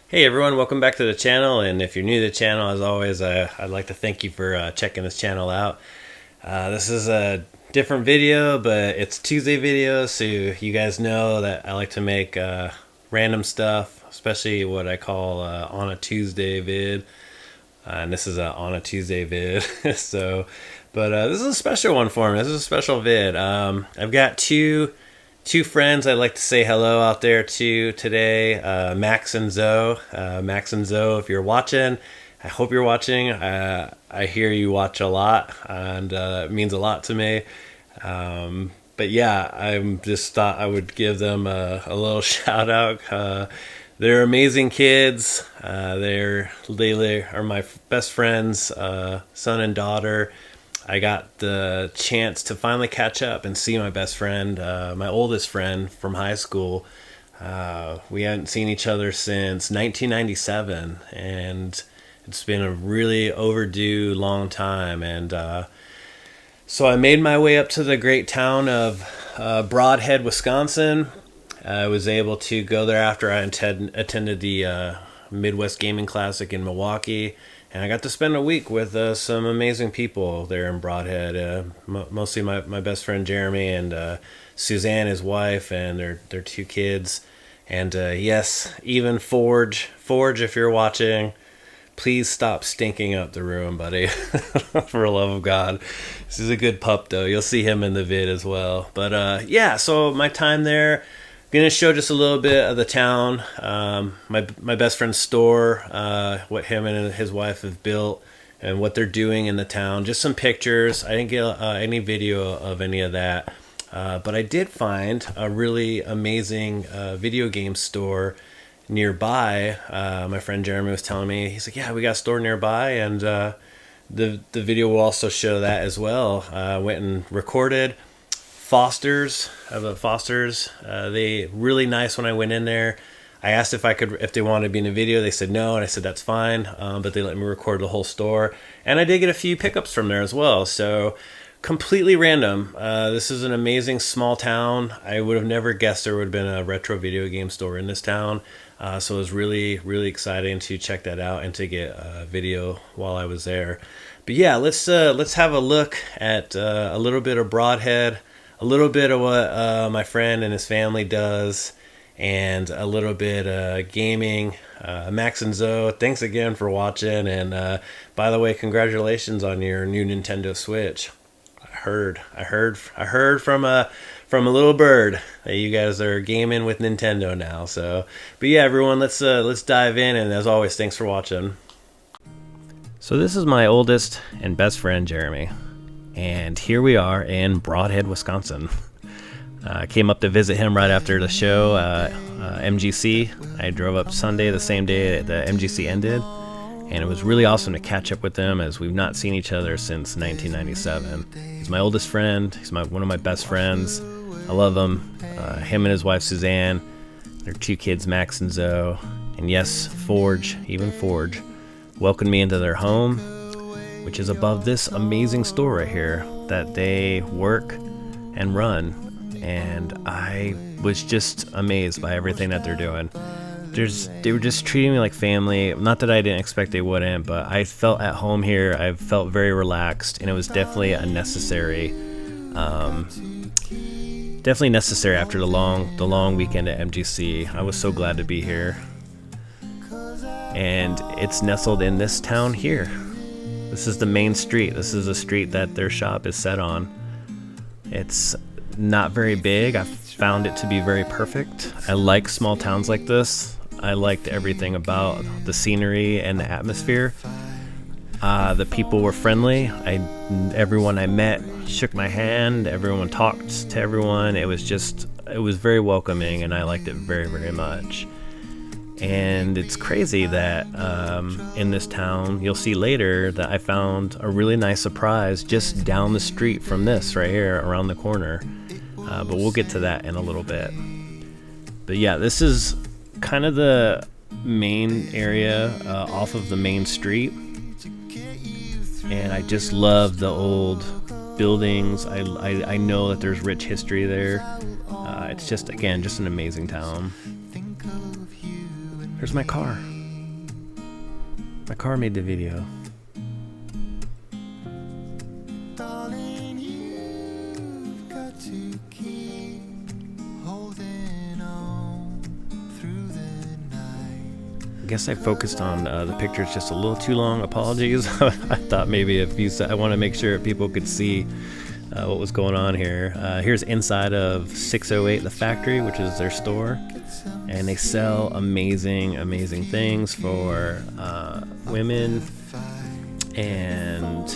Hey everyone, welcome back to the channel, and if you're new to the channel, as always, I'd like to thank you for checking this channel out. This is a different video, but it's Tuesday video, so you guys know that I like to make random stuff, especially what I call on a Tuesday vid, and this is a on a Tuesday vid. But this is a special one for me. This is a special vid. I've got two friends I'd like to say hello out there to today, Max and Zoe. Max and Zoe, if you're watching, I hope you're watching. I hear you watch a lot, and it means a lot to me. But yeah, I just thought I would give them a little shout out. They're amazing kids. They are my best friends, son and daughter. I got the chance to finally catch up and see my best friend, my oldest friend from high school. We hadn't seen each other since 1997, and it's been a really overdue long time. And so I made my way up to the great town of Broadhead, Wisconsin. I was able to go there after I attended the Midwest Gaming Classic in Milwaukee. And I got to spend a week with some amazing people there in Broadhead. Mostly my best friend Jeremy and Suzanne, his wife, and their two kids. And yes, even Forge, if you're watching, please stop stinking up the room, buddy. For the love of God. This is a good pup, though. You'll see him in the vid as well. But yeah, so my time there. Going to show just a little bit of the town, my best friend's store, what him and his wife have built, and what they're doing in the town. Just some pictures. I didn't get any video of any of that, but I did find a really amazing video game store nearby. My friend Jeremy was telling me, he's like, yeah, we got a store nearby, and the video will also show that as well. I went and recorded. Foster's, I have a Foster's. They really nice when I went in there. I asked if they wanted to be in a video. They said no, and I said that's fine. But they let me record the whole store, and I did get a few pickups from there as well. So completely random. This is an amazing small town. I would have never guessed there would have been a retro video game store in this town. So it was really, really exciting to check that out and to get a video while I was there. But yeah, let's have a look at a little bit of Broadhead. A little bit of what my friend and his family does, and a little bit gaming. Max and Zoe, thanks again for watching, and by the way, congratulations on your new Nintendo Switch. I heard from a little bird that you guys are gaming with Nintendo now. So, but yeah, everyone, let's dive in, and as always, thanks for watching. So this is my oldest and best friend, Jeremy. And here we are in Broadhead, Wisconsin. I came up to visit him right after the show, MGC. I drove up Sunday, the same day the MGC ended. And it was really awesome to catch up with him, as we've not seen each other since 1997. He's my oldest friend. He's one of my best friends. I love him. Him and his wife, Suzanne. Their two kids, Max and Zoe. And yes, Forge, welcomed me into their home, which is above this amazing store right here that they work and run. And I was just amazed by everything that they're doing. They were just treating me like family. Not that I didn't expect they wouldn't, but I felt at home here. I felt very relaxed, and it was definitely a necessary, after the long weekend at MGC. I was so glad to be here. And it's nestled in this town here. This is the main street. This is a street that their shop is set on. It's not very big. I found it to be very perfect. I like small towns like this. I liked everything about the scenery and the atmosphere. The people were friendly. Everyone I met shook my hand. Everyone talked to everyone. It was very welcoming, and I liked it very, very much. And it's crazy that in this town, you'll see later that I found a really nice surprise just down the street from this right here around the corner. But we'll get to that in a little bit. But yeah, this is kind of the main area off of the main street. And I just love the old buildings. I know that there's rich history there. It's just, again, just an amazing town. There's my car. My car made the video. Darling, you've got to keep holding on through the night. I guess I focused on the pictures just a little too long. Apologies. I thought maybe I want to make sure people could see what was going on here. Here's inside of 608 The Factory, which is their store, and they sell amazing things for women, and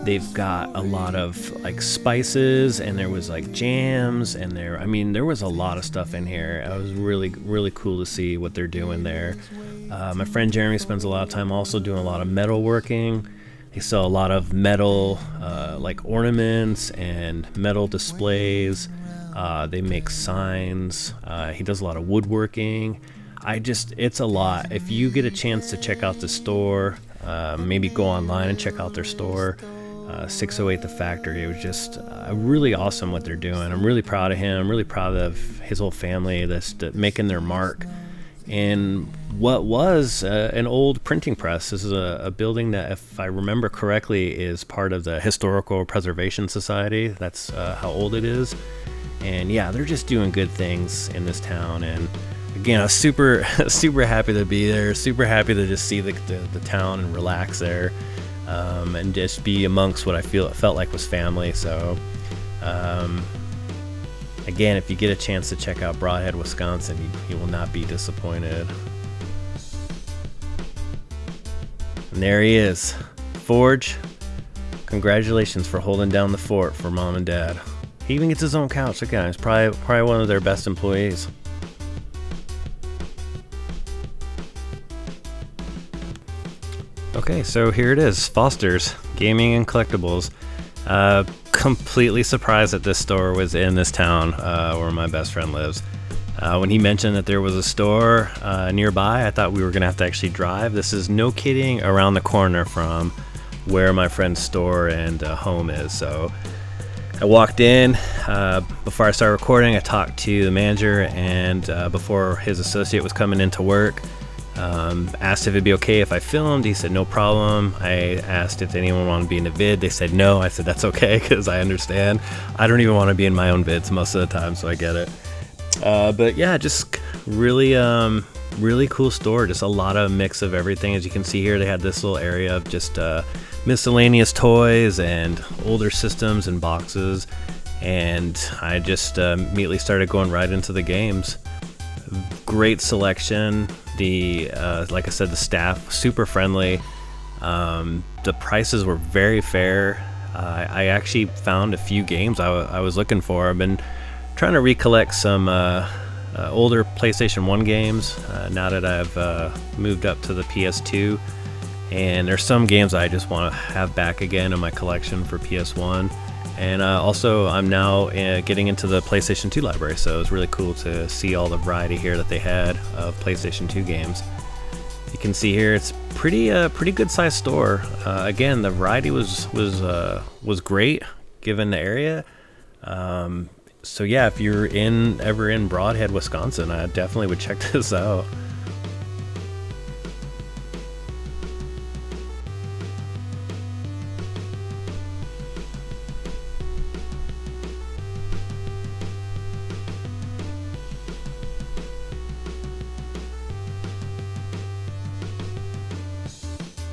they've got a lot of like spices, and there was like jams, and there was a lot of stuff in here. It was really cool to see what they're doing there. My friend Jeremy spends a lot of time also doing a lot of metal working. They sell a lot of metal like ornaments and metal displays. They make signs. He does a lot of woodworking. It's a lot. If you get a chance to check out the store, maybe go online and check out their store, 608 The Factory. It was just really awesome what they're doing. I'm really proud of him. I'm really proud of his whole family that's making their mark in what was an old printing press. This is a building that, if I remember correctly, is part of the Historical Preservation Society. That's how old it is. And yeah, they're just doing good things in this town. And again, I was super happy to be there, super happy to just see the town and relax there, and just be amongst what I felt like was family. So again, if you get a chance to check out Broadhead, Wisconsin, you will not be disappointed. And there he is. Forge, congratulations for holding down the fort for Mom and Dad. He even gets his own couch. Look at him. He's probably one of their best employees. Okay, so here it is. Foster's Gaming and Collectibles. Completely surprised that this store was in this town where my best friend lives. When he mentioned that there was a store nearby, I thought we were going to have to actually drive. This is, no kidding, around the corner from where my friend's store and home is. So I walked in. Before I started recording, I talked to the manager, and before his associate was coming into work, asked if it'd be okay if I filmed. He said no problem. I asked if anyone wanted to be in the vid. They said no. I said that's okay, because I understand. I don't even want to be in my own vids most of the time, so I get it. But yeah, just really cool store. Just a lot of mix of everything. As you can see here, they had this little area of just miscellaneous toys and older systems and boxes, and I just immediately started going right into the games. Great selection. Like I said, the staff super friendly. The prices were very fair. I actually found a few games I was looking for. I've been trying to recollect some older PlayStation 1 games now that I've moved up to the PS2, and there's some games I just want to have back again in my collection for PS1. And also, I'm now getting into the PlayStation 2 library, so it was really cool to see all the variety here that they had of PlayStation 2 games. You can see here, it's pretty good sized store. Again, the variety was great given the area. So yeah, if you're ever in Broadhead, Wisconsin, I definitely would check this out.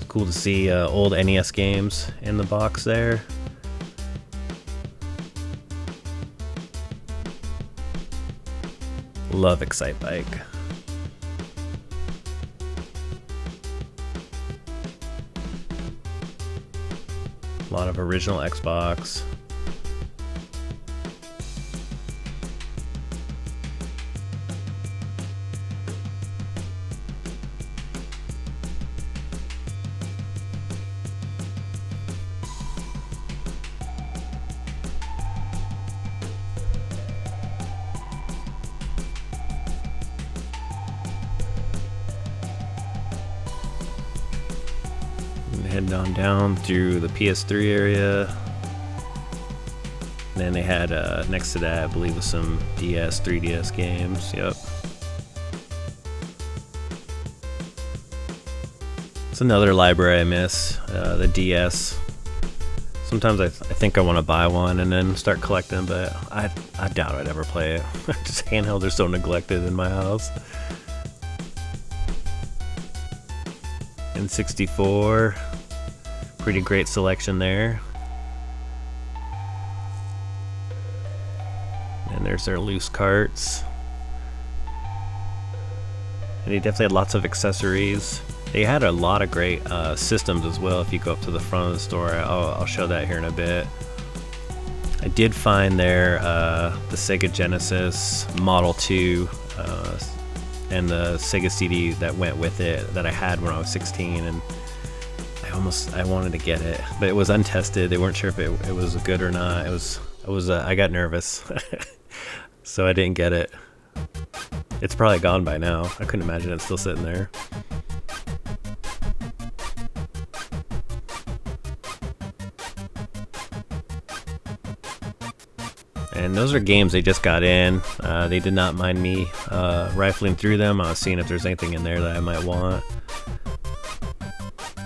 Cool to see old NES games in the box there. Love Excite Bike. A lot of original Xbox. Heading on down through the PS3 area. And then they had next to that, I believe, was some DS, 3DS games. Yep. It's another library I miss, the DS. Sometimes I think I want to buy one and then start collecting, but I doubt I'd ever play it. Just handheld are so neglected in my house. N64, pretty great selection there. And there's their loose carts. And they definitely had lots of accessories. They had a lot of great systems as well. If you go up to the front of the store, I'll show that here in a bit. I did find there the Sega Genesis Model 2 and the Sega CD that went with it that I had when I was 16, and I wanted to get it, but it was untested. They weren't sure if it was good or not. I got nervous, so I didn't get it. It's probably gone by now. I couldn't imagine it still sitting there. And those are games they just got in. They did not mind me rifling through them. I was seeing if there's anything in there that I might want.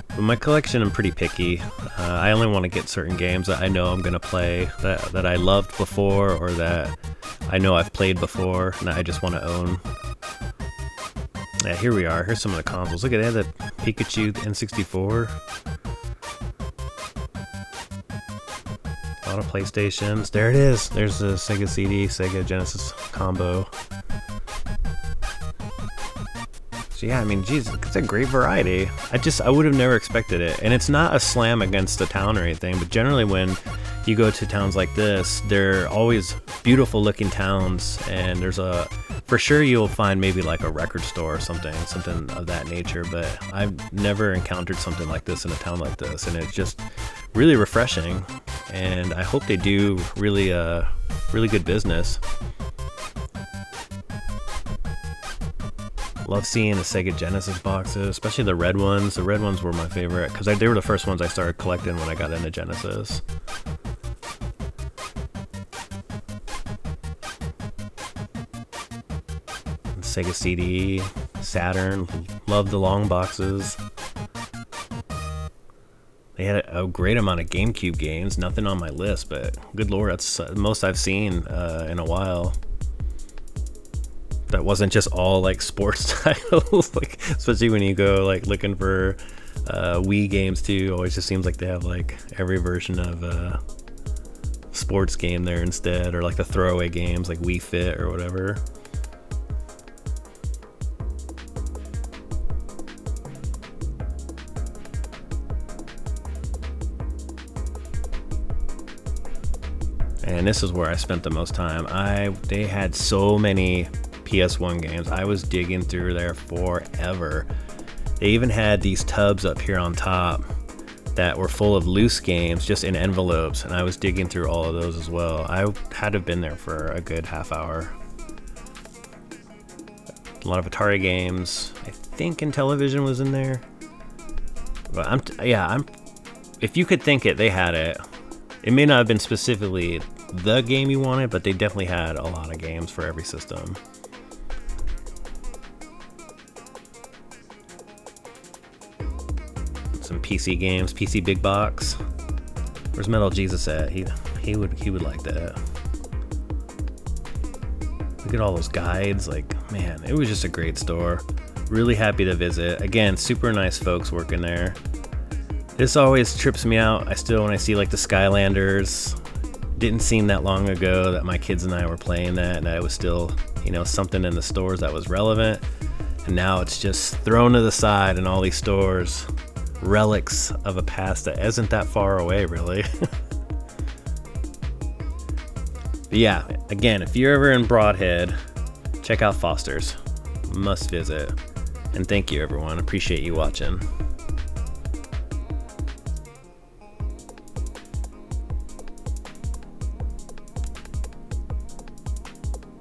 But my collection, I'm pretty picky. I only want to get certain games that I know I'm going to play, that I loved before, or that I know I've played before, and that I just want to own. Yeah, here we are. Here's some of the consoles. Look at that, the Pikachu N64. A lot of PlayStations. There it is. There's the Sega CD, Sega Genesis combo. So yeah, I mean, geez, it's a great variety. I would have never expected it. And it's not a slam against the town or anything, but generally when you go to towns like this, they're always beautiful looking towns, and for sure you'll find maybe like a record store or something of that nature, but I've never encountered something like this in a town like this, and it's just really refreshing, and I hope they do really good business. Love seeing the Sega Genesis boxes, especially the red ones. The red ones were my favorite because they were the first ones I started collecting when I got into Genesis. Sega CD, Saturn, love the long boxes. They had a great amount of GameCube games, nothing on my list, but good lord, that's the most I've seen in a while. That wasn't just all like sports titles, like especially when you go like looking for Wii games too. Always just seems like they have like every version of a sports game there instead, or like the throwaway games like Wii Fit or whatever. And this is where I spent the most time. They had so many PS1 games. I was digging through there forever. They even had these tubs up here on top that were full of loose games just in envelopes, and I was digging through all of those as well. I had to have been there for a good half hour. A lot of Atari games. I think Intellivision was in there. But if you could think it, they had it. It may not have been specifically the game you wanted, but they definitely had a lot of games for every system. Some PC games, PC Big Box. Where's Metal Jesus at? He would like that. Look at all those guides. Like, man, it was just a great store. Really happy to visit. Again, super nice folks working there. This always trips me out. When I see like the Skylanders, didn't seem that long ago that my kids and I were playing that, and that it was still, something in the stores that was relevant. And now it's just thrown to the side in all these stores. Relics of a past that isn't that far away, really. But yeah, again, if you're ever in Broadhead, check out Foster's. Must visit. And thank you, everyone. Appreciate you watching.